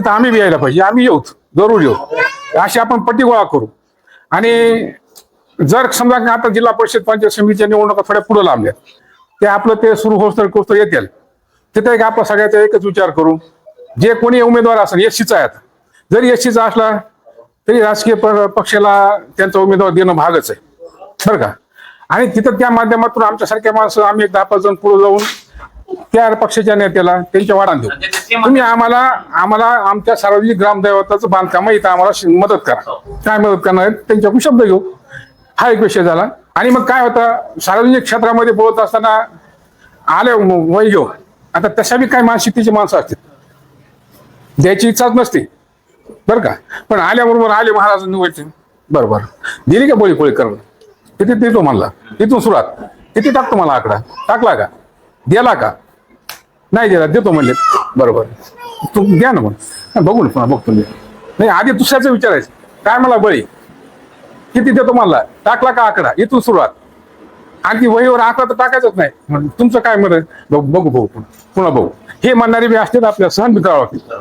तर आम्ही बी यायला पाहिजे, आम्ही येऊ, जरूर येऊ, अशी आपण पट्टी गोळा करू. आणि जर समजा आता जिल्हा परिषद पंचायत समितीच्या निवडणुका थोड्या पुढे लांबल्या, ते आपलं ते सुरू होत येतील, तिथे एक आपला सगळ्याचा एकच विचार करू, जे कोणी उमेदवार असेल एससीचा आहे, जरी एससीचा असला तरी राजकीय पक्षाला त्यांचा उमेदवार देणं भागच आहे, बरं का. आणि तिथं त्या माध्यमातून आमच्यासारख्या माणसं आम्ही एक 10-5 जण पुढे जाऊन त्या पक्षाच्या नेत्याला त्यांच्या वाढान देऊ. तुम्ही आम्हाला आमच्या सार्वजनिक ग्रामदैवताचं बांधकाम इथं आम्हाला मदत करा. काय मदत करणार त्यांच्याकडून शब्द घेऊ, हा एक विषय झाला. आणि मग काय होतं, सार्वजनिक क्षेत्रामध्ये बोलत असताना आले वय घेऊ, आता तशा बी काही मानसिकतेची माणसं असतील, द्यायची इच्छाच नसते, बरं का. पण आल्याबरोबर आले महाराज निवडते, बरोबर दिली का पोळी करून, किती देतो म्हणला, तिथून सुरुवात, किती टाकतो मला आकडा, टाकला का, दिला का, नाही दिला, देतो म्हणले, बरोबर तू द्या ना, मग बघू ना, पुन्हा बघतो मी. नाही, आधी दुसऱ्याचं विचारायचं, काय मला बळी किती देतो म्हणला, टाकला का आकडा, इथून सुरुवात. आणखी वहीवर आकडा तर टाकायचंच नाही, तुमचं काय म्हणत, बघू पुन्हा बघू, हे म्हणणारे बी असतील, आपल्याला सहन बी करावं लागतील.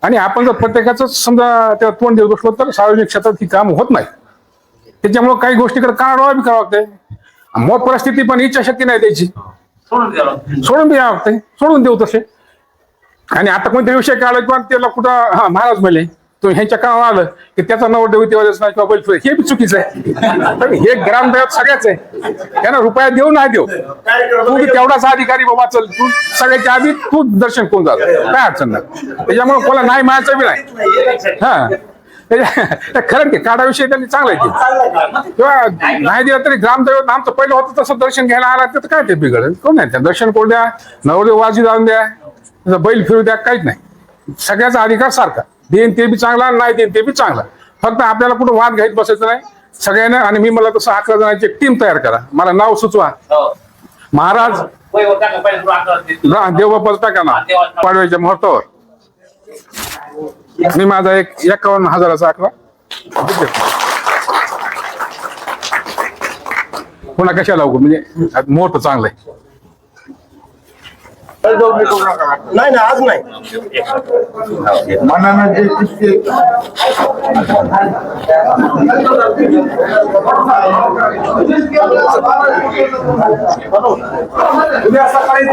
आणि आपण जर प्रत्येकाचं समजा त्याला तोंड देत बसलो तर सार्वजनिक क्षेत्रात ही काम होत नाही. त्याच्यामुळे काही गोष्टीकडे काढावा बी करावं लागतंय. मग परिस्थिती पण इच्छाशक्ती नाही द्यायची, सोडून द्यावं लागतंय, सोडून देऊ तसे. आणि आता कोणत्या विषय काढला किंवा त्याला कुठं महाराज म्हणले तो ह्यांच्या कामावर आलं की त्याचा नवरदेव तेव्हाच नाही किंवा बैल, हे बी चुकीचं आहे. हे ग्रामदैवत सगळ्याच आहे, त्यांना रुपया देऊ नाही देऊ, तू बी तेवढाच अधिकारी बाबा, चल तू सगळ्याच्या आधी तू दर्शन करून जा, काय अडचण नाही. त्याच्यामुळे कोणाला नाही म्हणायचं बी नाही. खरं ते काढाविषयी त्यांनी चांगला आहे, किंवा नाही दिला तरी ग्रामदैवत आमचं पहिलं होतं तसं दर्शन घ्यायला आला तर काय ते बिघडलं, कोण नाही, त्या दर्शन करून द्या, नवरदेव वाजी जाऊन द्या, बैल फिरू द्या, काहीच नाही. सगळ्याचा अधिकार सारखा, देईन ते बी चांगला, नाही देईन ते बी चांगला. फक्त आपल्याला कुठं वाद घ्यायत बसायचं नाही सगळ्यांना. आणि मी मला तसं 11 जणांची एक टीम तयार करा, मला नाव सुचवा, महाराज देवबापाचं टाका ना पाडव्याच्या मुहूर्तावर. मी माझा एक 51,000चा आकडा पुन्हा कशाला लावू, म्हणजे मोठं चांगलं आहे. नाही ना, आज नाही मनानं जे दिसते उद्या सकाळी